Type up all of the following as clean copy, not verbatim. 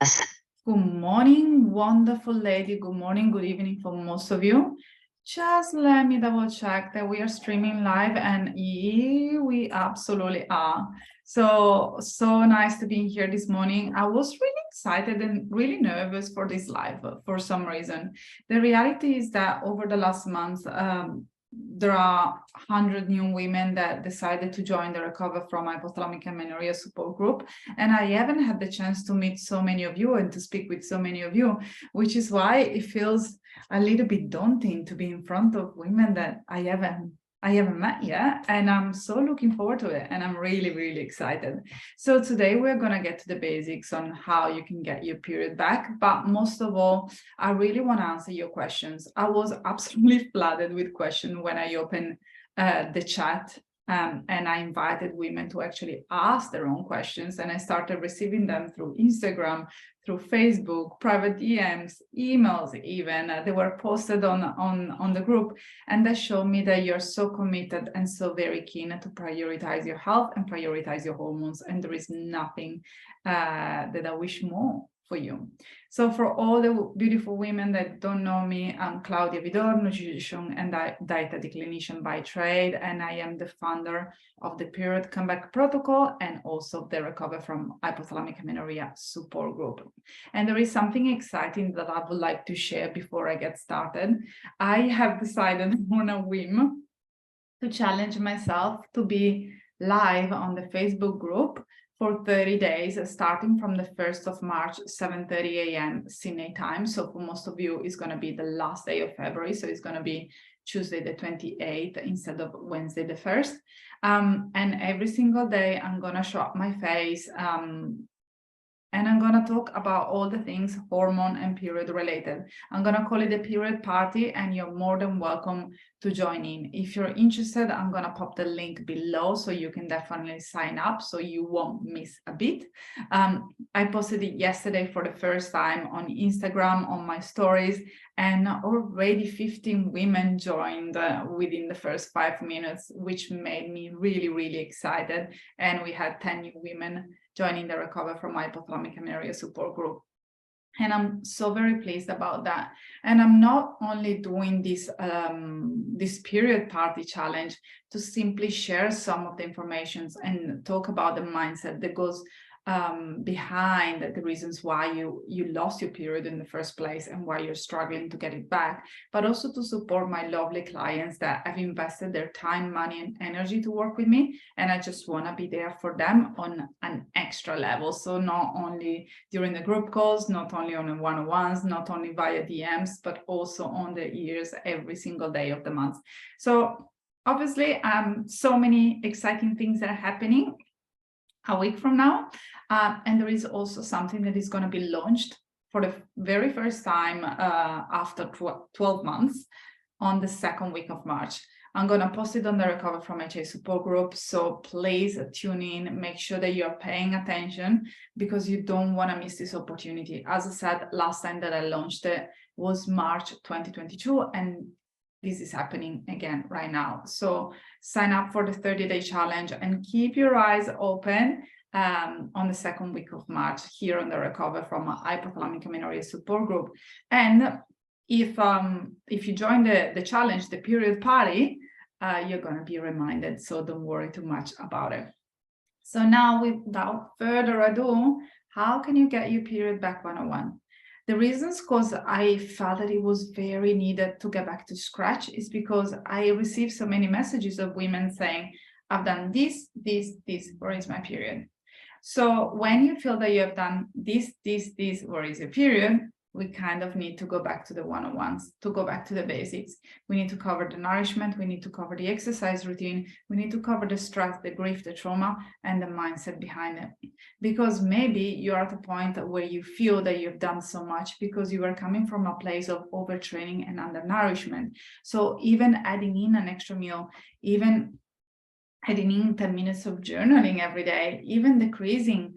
Good morning, wonderful lady. Good morning, good evening for most of you. Just let me double check that we are streaming live, and we absolutely are. So nice to be here this morning. I was really excited and really nervous for this live for some reason. The reality is that over the last month, there are 100 new women that decided to join the Recover from Hypothalamic Amenorrhea support group. And I haven't had the chance to meet so many of you and to speak with so many of you, which is why it feels a little bit daunting to be in front of women that I haven't met yet. And I'm so looking forward to it. And I'm really, really excited. So today we're going to get to the basics on how you can get your period back. But most of all, I really want to answer your questions. I was absolutely flooded with questions when I opened the chat. And I invited women to actually ask their own questions, and I started receiving them through Instagram, through Facebook, private DMs, emails even. They were posted on the group, and that showed me that you're so committed and so very keen to prioritize your health and prioritize your hormones, and there is nothing that I wish more for you. So for all the beautiful women that don't know me, I'm Claudia Vidor, nutrition and dietetic clinician by trade, and I am the founder of the Period Comeback Protocol and also the Recover from Hypothalamic Amenorrhea support group. And there is something exciting that I would like to share before I get started. I have decided on a whim to challenge myself to be live on the Facebook group for 30 days, starting from the 1st of March, 7:30 a.m. Sydney time. So for most of you, it's going to be the last day of February. So it's going to be Tuesday the 28th instead of Wednesday the 1st. And every single day, I'm going to show up my face. And I'm going to talk about all the things hormone and period related. I'm going to call it a period party, and you're more than welcome to join in. If you're interested, I'm going to pop the link below so you can definitely sign up so you won't miss a bit. I posted it yesterday for the first time on Instagram on my stories, and already 15 women joined within the first 5 minutes, which made me really, really excited. And we had 10 new women joining the Recover from Hypothalamic Amenorrhea support group. And I'm so very pleased about that. And I'm not only doing this, this period party challenge to simply share some of the information and talk about the mindset that goes behind the reasons why you lost your period in the first place and why you're struggling to get it back, but also to support my lovely clients that have invested their time, money, and energy to work with me. And I just want to be there for them on an extra level. So not only during the group calls, not only on the one-on-ones, not only via DMs, but also on the ears every single day of the month. So obviously, so many exciting things that are happening a week from now. And there is also something that is going to be launched for the very first time after 12 months on the second week of March. I'm going to post it on the Recover from HA support group. So please tune in, make sure that you're paying attention because you don't want to miss this opportunity. As I said, last time that I launched it was March 2022, and this is happening again right now. So sign up for the 30-day challenge and keep your eyes open on the second week of March here on the Recover from Hypothalamic Amenorrhea support group. And if you join the challenge, the period party, you're going to be reminded. So don't worry too much about it. So now, without further ado, how can you get your period back 101? The reasons because I felt that it was very needed to get back to scratch is because I received so many messages of women saying, I've done this, where is my period? So when you feel that you have done this, where is your period? We kind of need to go back to the one-on-ones, to go back to the basics. We need to cover the nourishment. We need to cover the exercise routine. We need to cover the stress, the grief, the trauma, and the mindset behind it. Because maybe you're at a point where you feel that you've done so much because you are coming from a place of overtraining and undernourishment. So even adding in an extra meal, even adding in 10 minutes of journaling every day, even decreasing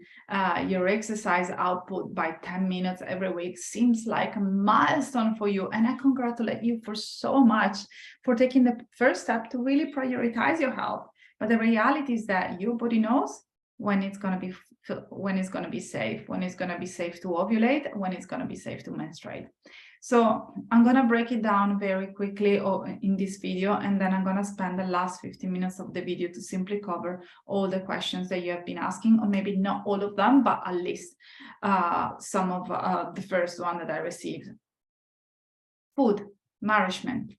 your exercise output by 10 minutes every week seems like a milestone for you. And I congratulate you for so much for taking the first step to really prioritize your health. But the reality is that your body knows when it's going to be when it's going to be safe, when it's going to be safe to ovulate, when it's going to be safe to menstruate. So I'm going to break it down very quickly in this video, and then I'm going to spend the last 15 minutes of the video to simply cover all the questions that you have been asking, or maybe not all of them, but at least some of the first one that I received. Food, nourishment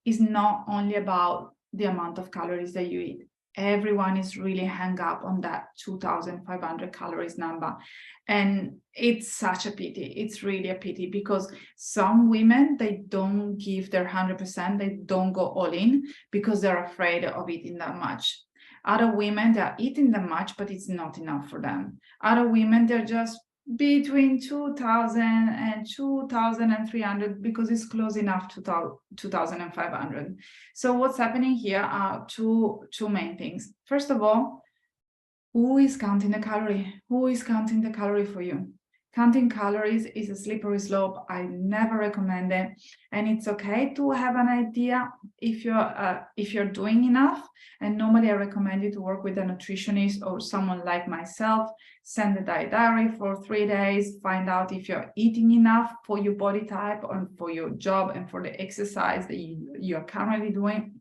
is not only about the amount of calories that you eat. Everyone is really hung up on that 2,500 calories number. And it's such a pity. It's really a pity, because some women, they don't give their 100%. They don't go all in because they're afraid of eating that much. Other women, they're eating that much, but it's not enough for them. Other women, they're just between 2,000 and 2,300 because it's close enough to 2,500. So what's happening here are two main things. First of all, who is counting the calorie? Who is counting the calorie for you? Counting calories is a slippery slope. I never recommend it, and it's okay to have an idea if you're doing enough. And normally I recommend you to work with a nutritionist or someone like myself. Send a diet diary for 3 days, find out if you're eating enough for your body type and for your job and for the exercise that you are currently doing,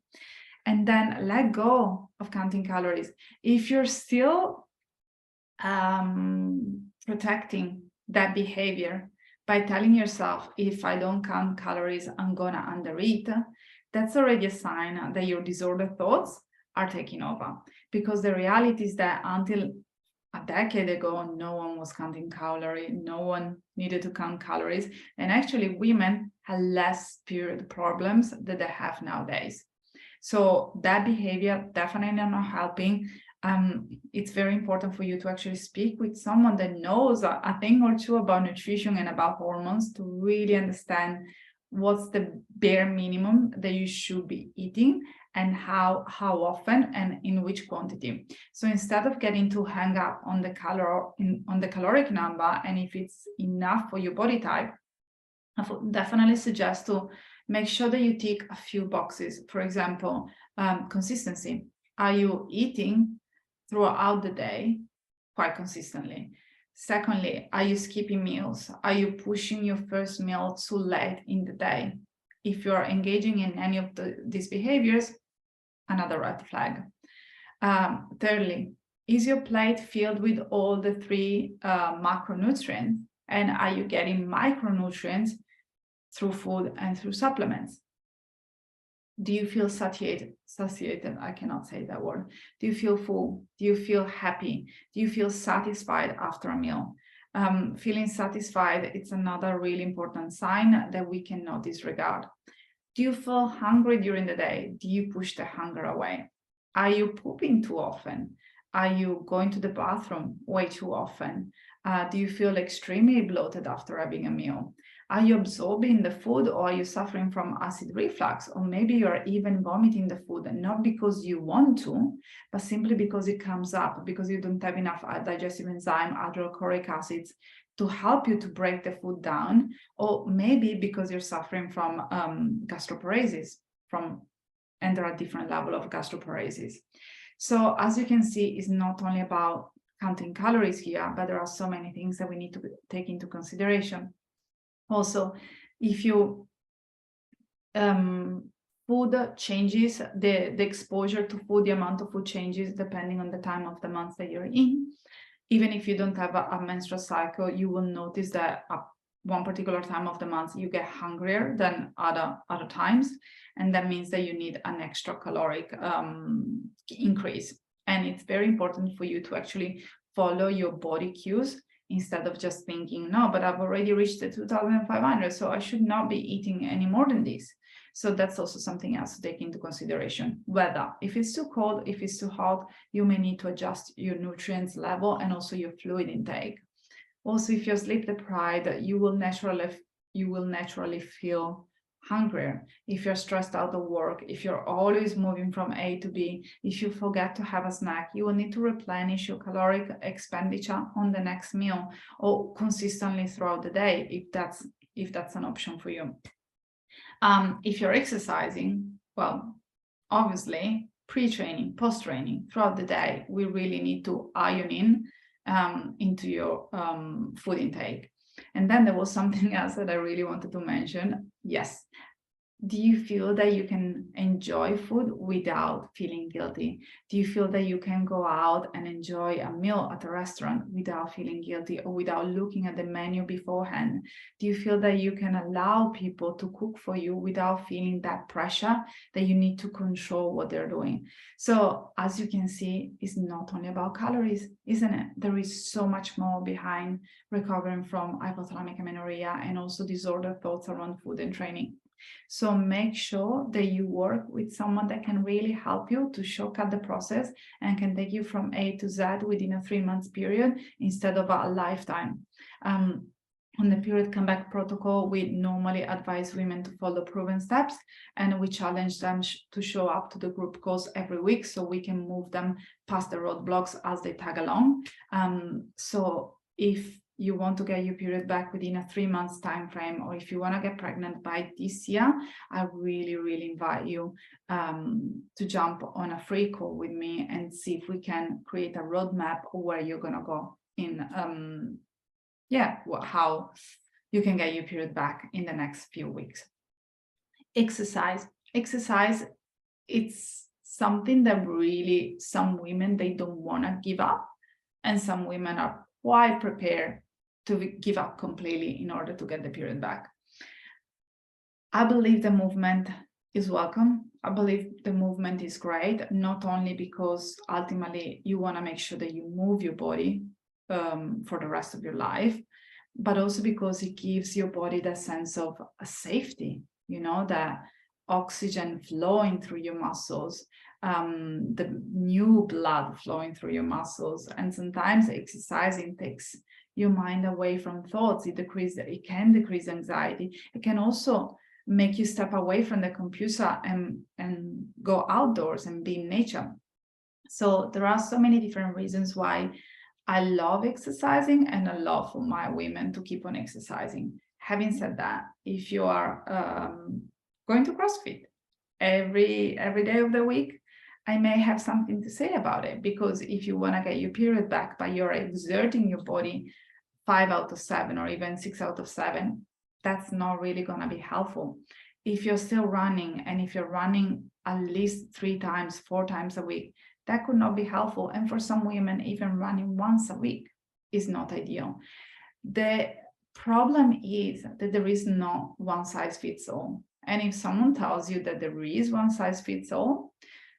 and then let go of counting calories. If you're still protecting that behavior by telling yourself, if I don't count calories, I'm gonna undereat, that's already a sign that your disordered thoughts are taking over. Because the reality is that until a decade ago, no one was counting calories, no one needed to count calories, and actually women had less period problems than they have nowadays. So that behavior definitely not helping. It's very important for you to actually speak with someone that knows a thing or two about nutrition and about hormones to really understand what's the bare minimum that you should be eating and how often and in which quantity. So instead of getting too hung up on the caloric number and if it's enough for your body type, I would definitely suggest to make sure that you tick a few boxes. For example, consistency. Are you eating throughout the day quite consistently? Secondly, are you skipping meals? Are you pushing your first meal too late in the day? If you're engaging in any of these behaviors, another red flag. Thirdly, is your plate filled with all the 3 macronutrients? And are you getting micronutrients through food and through supplements? Do you feel satiated? I cannot say that word. Do you feel full? Do you feel happy? Do you feel satisfied after a meal? Feeling satisfied, it's another really important sign that we cannot disregard. Do you feel hungry during the day? Do you push the hunger away? Are you pooping too often? Are you going to the bathroom way too often? Do you feel extremely bloated after having a meal? Are you absorbing the food, or are you suffering from acid reflux? Or maybe you're even vomiting the food, and not because you want to, but simply because it comes up, because you don't have enough digestive enzyme, hydrochloric acids, to help you to break the food down, or maybe because you're suffering from gastroparesis, and there are different levels of gastroparesis. So as you can see, it's not only about counting calories here, but there are so many things that we need to take into consideration. Also, if you food changes, the exposure to food, the amount of food changes depending on the time of the month that you're in. Even if you don't have a menstrual cycle, you will notice that at one particular time of the month you get hungrier than other times, and that means that you need an extra caloric increase. And it's very important for you to actually follow your body cues instead of just thinking, no, but I've already reached the 2,500, so I should not be eating any more than this. So that's also something else to take into consideration. Weather, if it's too cold, if it's too hot, you may need to adjust your nutrients level and also your fluid intake. Also, if you're sleep deprived, you will naturally feel hungrier. If you're stressed out of work, if you're always moving from A to B, if you forget to have a snack, you will need to replenish your caloric expenditure on the next meal or consistently throughout the day, if that's an option for you. If you're exercising, well, obviously pre-training, post-training, throughout the day, we really need to iron in into your food intake. And then there was something else that I really wanted to mention. Yes. Do you feel that you can enjoy food without feeling guilty? Do you feel that you can go out and enjoy a meal at a restaurant without feeling guilty or without looking at the menu beforehand? Do you feel that you can allow people to cook for you without feeling that pressure that you need to control what they're doing? So as you can see, it's not only about calories, isn't it? There is so much more behind recovering from hypothalamic amenorrhea and also disordered thoughts around food and training. So make sure that you work with someone that can really help you to shortcut the process and can take you from A to Z within a 3-month period instead of a lifetime. On the period comeback protocol, we normally advise women to follow proven steps, and we challenge them to show up to the group calls every week so we can move them past the roadblocks as they tag along. So if you want to get your period back within a 3 months time frame, or if you want to get pregnant by this year, I really invite you to jump on a free call with me and see if we can create a roadmap of where you're gonna go in how you can get your period back in the next few weeks. Exercise, it's something that really some women, they don't want to give up, and some women are quite prepared to give up completely in order to get the period back. I believe the movement is welcome. I believe the movement is great, not only because ultimately you want to make sure that you move your body for the rest of your life, but also because it gives your body the sense of a safety, you know, that oxygen flowing through your muscles, the new blood flowing through your muscles. And sometimes exercising takes your mind away from thoughts. It can decrease anxiety. It can also make you step away from the computer and go outdoors and be in nature. So there are so many different reasons why I love exercising, and I love for my women to keep on exercising. Having said that, if you are going to CrossFit every day of the week, I may have something to say about it, because if you want to get your period back but you're exerting your body 5 out of 7 or even 6 out of 7, that's not really going to be helpful. If you're still running, and if you're running at least 3 times, 4 times a week, that could not be helpful. And for some women, even running once a week is not ideal. The problem is that there is no one size fits all. And if someone tells you that there is one size fits all,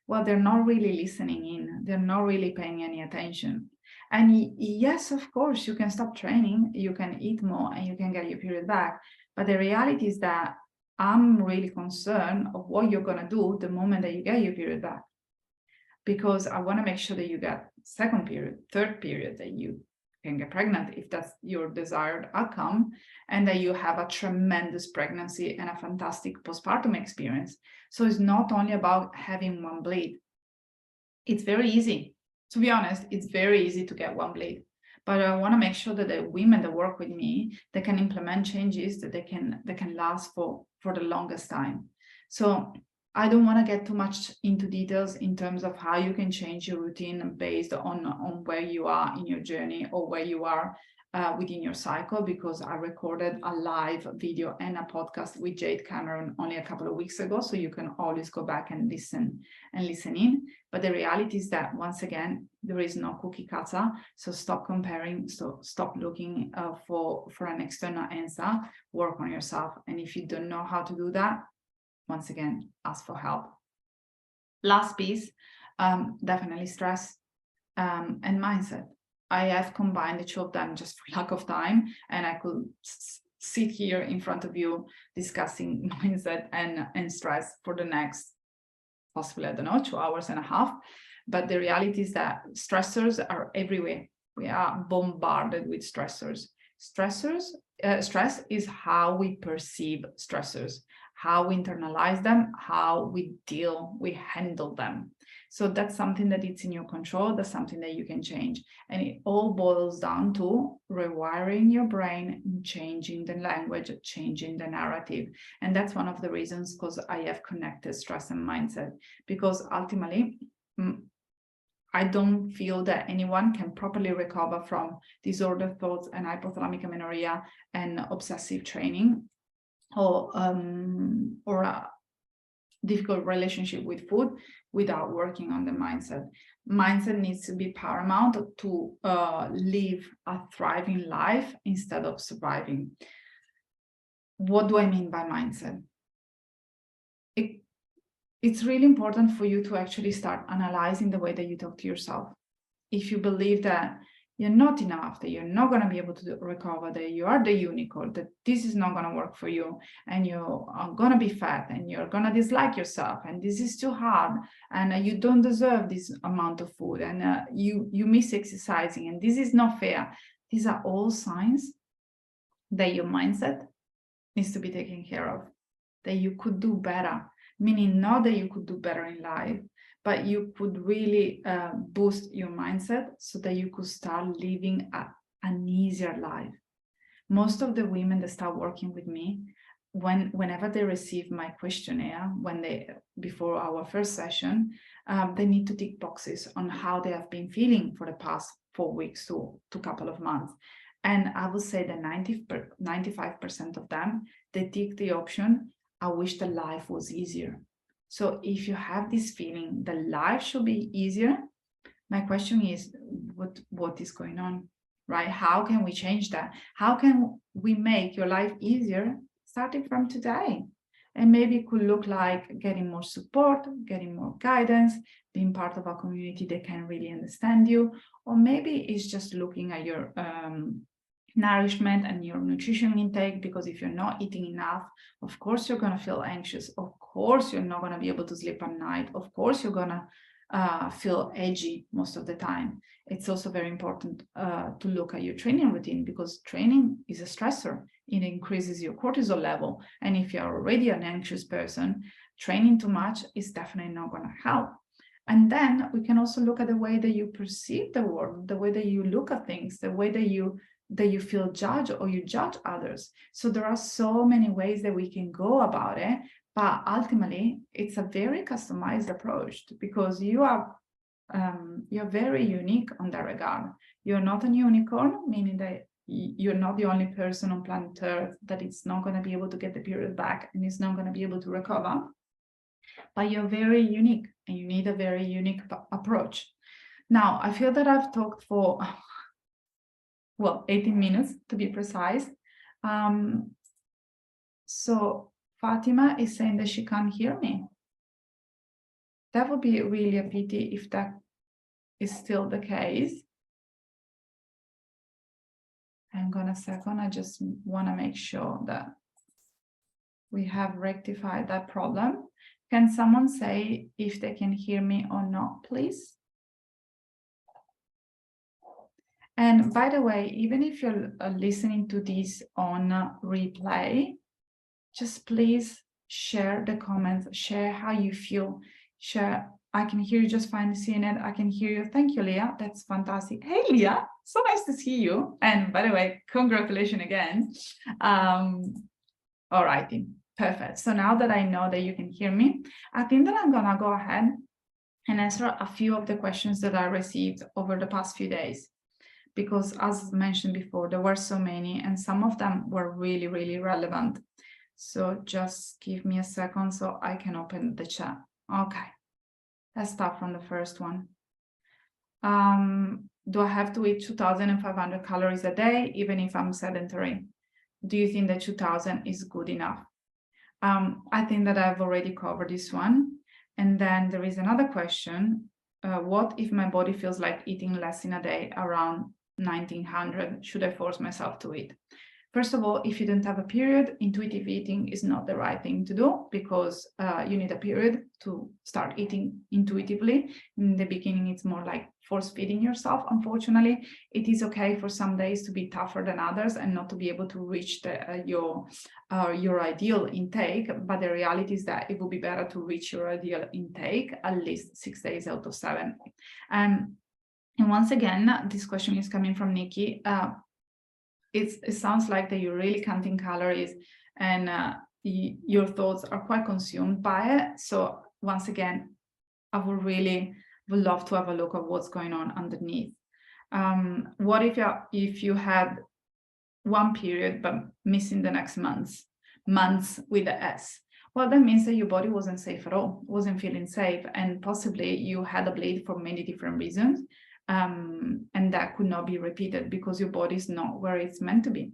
well, they're not really listening in. They're not really paying any attention. And yes, of course, you can stop training, you can eat more, and you can get your period back. But the reality is that I'm really concerned of what you're going to do the moment that you get your period back. Because I want to make sure that you get second period, third period, that you can get pregnant if that's your desired outcome, and that you have a tremendous pregnancy and a fantastic postpartum experience. So it's not only about having one bleed. It's very easy. To be honest, it's very easy to get one bleed. But I want to make sure that the women that work with me, they can implement changes that they can last for the longest time. So I don't want to get too much into details in terms of how you can change your routine based on where you are in your journey or where you are within your cycle, because I recorded a live video and a podcast with Jade Cameron only a couple of weeks ago, so you can always go back and listen in. But the reality is that, once again, there is no cookie cutter, so stop comparing, so stop looking for an external answer, work on yourself. And if you don't know how to do that, once again, ask for help. Last piece, definitely stress and mindset. I have combined the two of them just for lack of time, and I could sit here in front of you discussing mindset and stress for the next, possibly, 2.5 hours. But the reality is that stressors are everywhere. We are bombarded with stressors. Stress is how we perceive stressors, how we internalize them, how we handle them. So that's something that it's in your control. That's something that you can change. And it all boils down to rewiring your brain, changing the language, changing the narrative. And that's one of the reasons because I have connected stress and mindset, because ultimately, I don't feel that anyone can properly recover from disordered thoughts and hypothalamic amenorrhea and obsessive training, or a difficult relationship with food without working on the mindset. Mindset needs to be paramount to live a thriving life instead of surviving. What do I mean by mindset? It's really important for you to actually start analyzing the way that you talk to yourself. If you believe that you're not enough, that you're not going to be able to recover, that you are the unicorn, that this is not going to work for you, and you are going to be fat, and you're going to dislike yourself, and this is too hard, and you don't deserve this amount of food, and you miss exercising, and this is not fair. These are all signs that your mindset needs to be taken care of, that you could do better. Meaning not that you could do better in life, but you could really boost your mindset so that you could start living an easier life. Most of the women that start working with me, whenever they receive my questionnaire, before our first session, they need to tick boxes on how they have been feeling for the past 4 weeks to a couple of months. And I would say that 95% of them, they tick the option, I wish the life was easier. So if you have this feeling that life should be easier, my question is, what is going on, right? How can we change that? How can we make your life easier starting from today? And maybe it could look like getting more support, getting more guidance, being part of a community that can really understand you, or maybe it's just looking at your nourishment and your nutrition intake, because if you're not eating enough, of course you're going to feel anxious, of course you're not going to be able to sleep at night, of course you're going to feel edgy most of the time. It's also very important to look at your training routine, because training is a stressor. It increases your cortisol level, and if you're already an anxious person, training too much is definitely not going to help. And then we can also look at the way that you perceive the world, the way that you look at things, the way that you feel judged or you judge others. So there are so many ways that we can go about it, but ultimately it's a very customized approach, because you're very unique on that regard. You're not a unicorn, meaning that you're not the only person on planet Earth that is not going to be able to get the period back and is not going to be able to recover, but you're very unique and you need a very unique approach. Now, I feel that I've talked for 18 minutes to be precise. So Fatima is saying that she can't hear me. That would be really a pity if that is still the case. Hang on a second, I just want to make sure that we have rectified that problem. Can someone say if they can hear me or not, please? And by the way, even if you're listening to this on replay, just please share the comments, share how you feel, share. I can hear you just fine, seeing it. I can hear you. Thank you, Leah. That's fantastic. Hey, Leah, so nice to see you. And by the way, congratulations again. All righty, perfect. So now that I know that you can hear me, I think that I'm gonna go ahead and answer a few of the questions that I received over the past few days, because as mentioned before, there were so many and some of them were really, really relevant. So just give me a second so I can open the chat. Okay, let's start from the first one. Do I have to eat 2,500 calories a day, even if I'm sedentary? Do you think that 2,000 is good enough? I think that I've already covered this one. And then there is another question. What if my body feels like eating less in a day, around 1,900? Should I force myself to eat? First of all, if you don't have a period, intuitive eating is not the right thing to do, because you need a period to start eating intuitively. In the beginning, it's more like force feeding yourself. Unfortunately, it is okay for some days to be tougher than others and not to be able to reach your ideal intake. But the reality is that it will be better to reach your ideal intake at least 6 days out of 7. And once again, this question is coming from Nikki. It sounds like that you're really counting calories and your thoughts are quite consumed by it. So once again, I would really Would love to have a look at what's going on underneath. What if you had one period but missing the next months with the S? Well, that means that your body wasn't safe at all, wasn't feeling safe, and possibly you had a bleed for many different reasons, and that could not be repeated because your body is not where it's meant to be.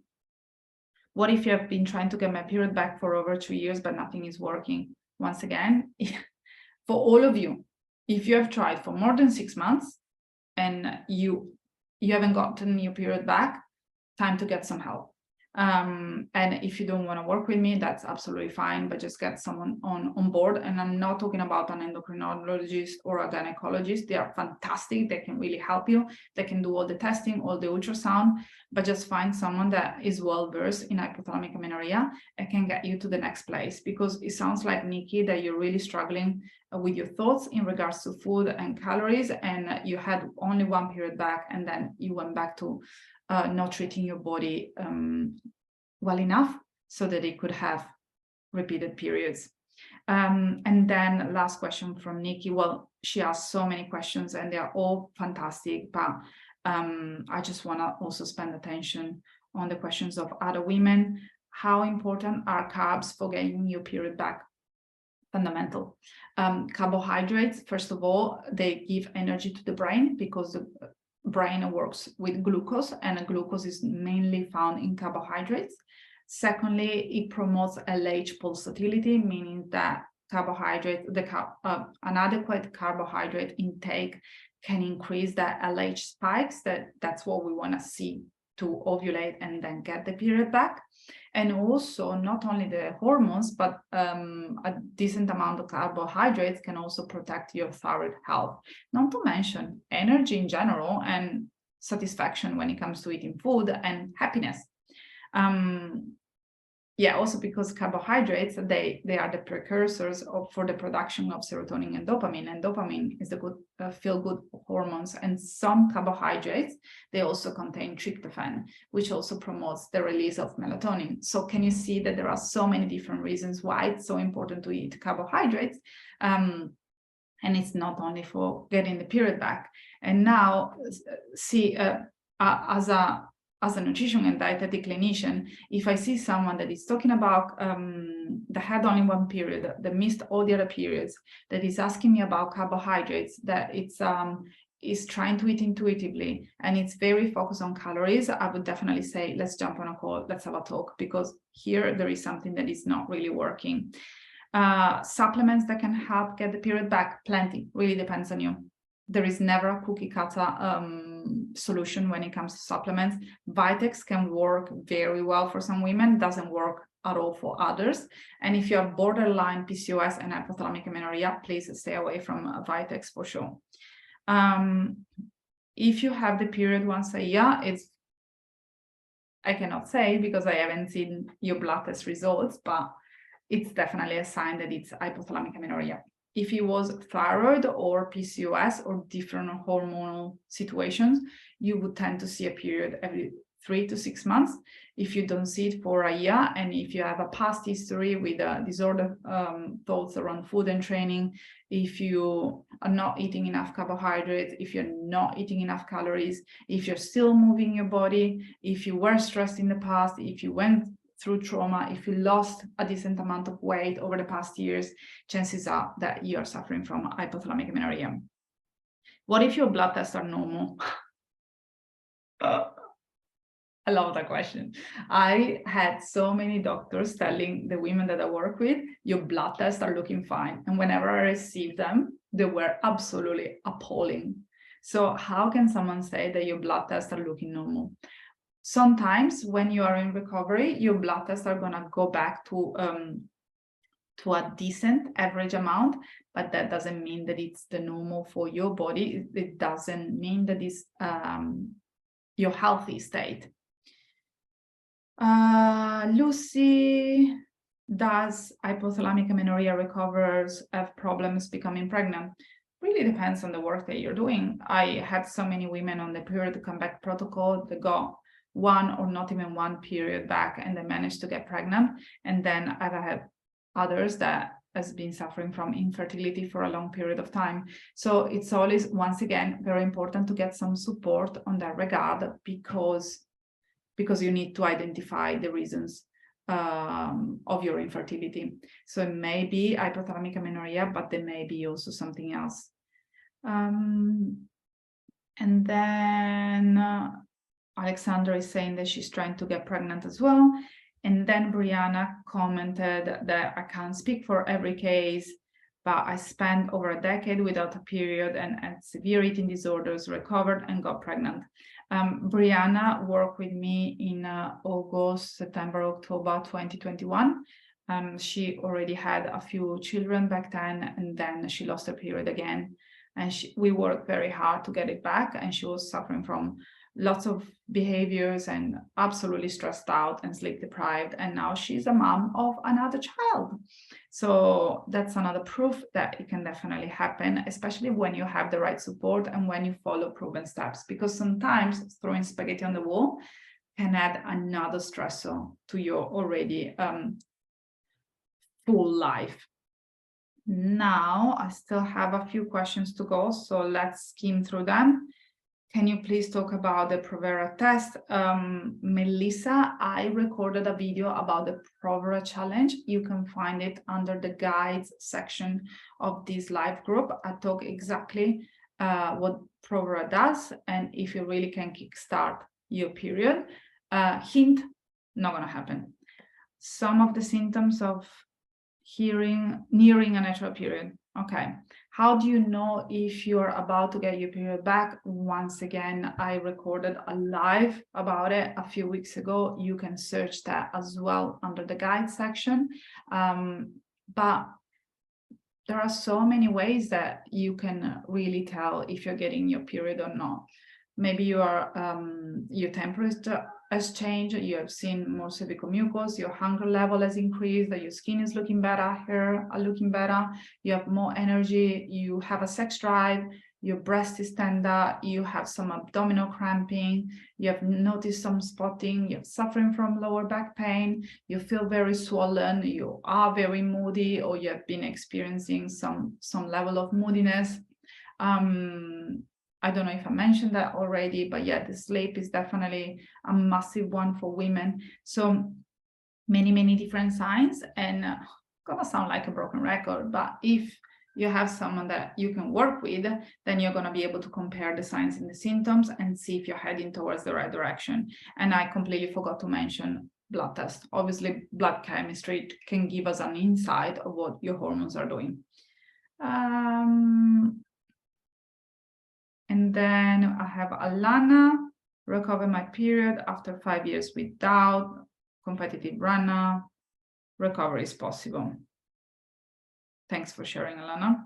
What if you have been trying to get my period back for over 2 years, but nothing is working? Once again, for all of you, if you have tried for more than 6 months and you haven't gotten your period back, time to get some help. And if you don't want to work with me, that's absolutely fine, but just get someone on board. And I'm not talking about an endocrinologist or a gynecologist. They are fantastic. They can really help you. They can do all the testing, all the ultrasound, but just find someone that is well-versed in hypothalamic amenorrhea and can get you to the next place. Because it sounds like, Nikki, that you're really struggling with your thoughts in regards to food and calories, and you had only one period back, and then you went back to not treating your body well enough so that it could have repeated periods. And then last question from Nikki. Well, she asked so many questions and they are all fantastic, but I just want to also spend attention on the questions of other women. How important are carbs for getting your period back? Fundamental. Carbohydrates, first of all, they give energy to the brain because the brain works with glucose, and glucose is mainly found in carbohydrates. Secondly, it promotes LH pulsatility, meaning that an adequate carbohydrate intake can increase the LH spikes. That's what we want to see to ovulate and then get the period back. And also, not only the hormones, but a decent amount of carbohydrates can also protect your thyroid health. Not to mention energy in general and satisfaction when it comes to eating food and happiness. Also because carbohydrates, they are the precursors for the production of serotonin and dopamine is the good feel-good hormones. And some carbohydrates, they also contain tryptophan, which also promotes the release of melatonin. So can you see that there are so many different reasons why it's so important to eat carbohydrates? And it's not only for getting the period back. And now, see, as a nutrition and dietetic clinician, if I see someone that is talking about that had only one period, that missed all the other periods, that is asking me about carbohydrates, that it's is trying to eat intuitively, and it's very focused on calories, I would definitely say, let's jump on a call, let's have a talk, because here there is something that is not really working. Supplements that can help get the period back, plenty, really depends on you. There is never a cookie cutter solution when it comes to supplements. Vitex can work very well for some women, doesn't work at all for others. And if you have borderline PCOS and hypothalamic amenorrhea, please stay away from Vitex for sure. If you have the period once a year, I cannot say because I haven't seen your blood test results, but it's definitely a sign that it's hypothalamic amenorrhea. If it was thyroid or PCOS or different hormonal situations, you would tend to see a period every 3 to 6 months. If you don't see it for a year, and if you have a past history with disorder thoughts around food and training, if you are not eating enough carbohydrates, if you're not eating enough calories, if you're still moving your body, if you were stressed in the past, if you went through trauma, if you lost a decent amount of weight over the past years, chances are that you are suffering from hypothalamic amenorrhea. What if your blood tests are normal? I love that question. I had so many doctors telling the women that I work with, your blood tests are looking fine. And whenever I received them, they were absolutely appalling. So how can someone say that your blood tests are looking normal? Sometimes when you are in recovery, your blood tests are going to go back to a decent average amount, but that doesn't mean that it's the normal for your body. It doesn't mean that it's your healthy state. Lucy, does hypothalamic amenorrhea recoverers have problems becoming pregnant? Really depends on the work that you're doing. I had so many women on the period comeback protocol that got one or not even one period back and they managed to get pregnant. And then I've had others that has been suffering from infertility for a long period of time. So it's always, once again, very important to get some support on that regard, because you need to identify the reasons of your infertility. So it may be hypothalamic amenorrhea, but there may be also something else. And then Alexandra is saying that she's trying to get pregnant as well. And then Brianna commented that I can't speak for every case, but I spent over a decade without a period and had severe eating disorders, recovered and got pregnant. Brianna worked with me in August, September, October 2021. She already had a few children back then, and then she lost her period again. And we worked very hard to get it back, and she was suffering from lots of behaviors and absolutely stressed out and sleep deprived. And now she's a mom of another child. So that's another proof that it can definitely happen, especially when you have the right support and when you follow proven steps, because sometimes throwing spaghetti on the wall can add another stressor to your already full life. Now, I still have a few questions to go, so let's skim through them. Can you please talk about the Provera test? Melissa, I recorded a video about the Provera challenge. You can find it under the guides section of this live group. I talk exactly what Provera does, and if you really can kickstart your period. Hint, not gonna happen. Some of the symptoms of nearing a natural period. Okay, how do you know if you're about to get your period back? Once again, I recorded a live about it a few weeks ago. You can search that as well under the guide section. But there are so many ways that you can really tell if you're getting your period or not. Maybe your temperature has changed, you have seen more cervical mucus, your hunger level has increased, that your skin is looking better, hair are looking better, you have more energy, you have a sex drive, your breast is tender, you have some abdominal cramping, you have noticed some spotting, you're suffering from lower back pain, you feel very swollen, you are very moody, or you have been experiencing some level of moodiness. I don't know if I mentioned that already, but yeah, the sleep is definitely a massive one for women. So many different signs, and gonna sound like a broken record, but if you have someone that you can work with, then you're gonna be able to compare the signs and the symptoms and see if you're heading towards the right direction. And I completely forgot to mention blood test. Obviously, blood chemistry can give us an insight of what your hormones are doing. And then I have Alana, recover my period after 5 years without, competitive runner, recovery is possible. Thanks for sharing, Alana.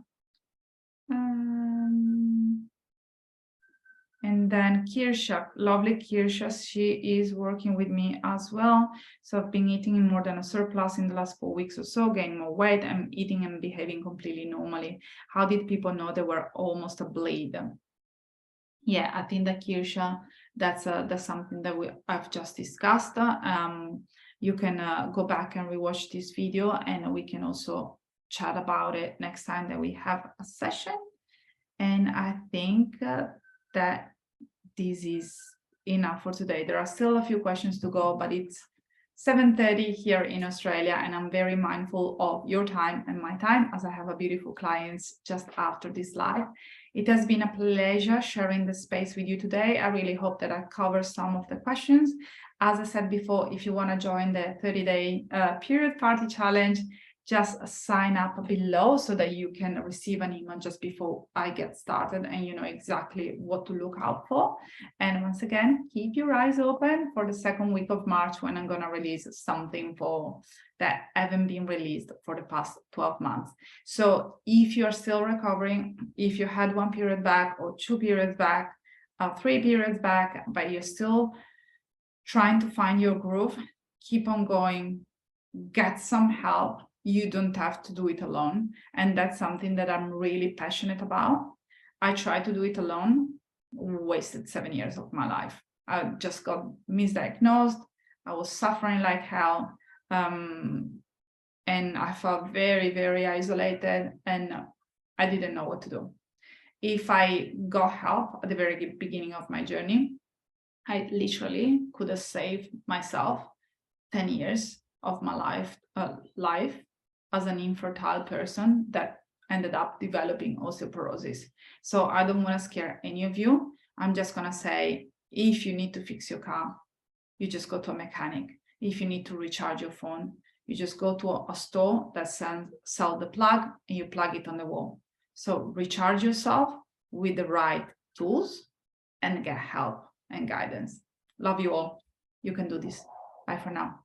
And then Kirsha, lovely Kirsha, she is working with me as well. So I've been eating more than a surplus in the last 4 weeks or so, gaining more weight, and eating and behaving completely normally. How did people know they were almost a bleed? Yeah, I think that Kirsha, that's something that I've just discussed. You can go back and rewatch this video, and we can also chat about it next time that we have a session. And I think that this is enough for today. There are still a few questions to go, but it's 7:30 here in Australia, and I'm very mindful of your time and my time, as I have a beautiful clients just after this live. It has been a pleasure sharing the space with you today. I really hope that I covered some of the questions. As I said before, if you want to join the 30-day period party challenge, just sign up below so that you can receive an email just before I get started, and you know exactly what to look out for. And once again, keep your eyes open for the second week of March, when I'm going to release something for that haven't been released for the past 12 months. So if you're still recovering, if you had 1 period back or 2 periods back, 3 periods back, but you're still trying to find your groove, keep on going, get some help. You don't have to do it alone. And that's something that I'm really passionate about. I tried to do it alone, wasted 7 years of my life. I just got misdiagnosed. I was suffering like hell. and I felt very, very isolated, and I didn't know what to do. If I got help at the very beginning of my journey, I literally could have saved myself 10 years of my life as an infertile person that ended up developing osteoporosis. So I don't want to scare any of you. I'm just going to say, if you need to fix your car, you just go to a mechanic. If you need to recharge your phone, you just go to a store that sells the plug and you plug it on the wall. So recharge yourself with the right tools and get help and guidance. Love you all. You can do this. Bye for now.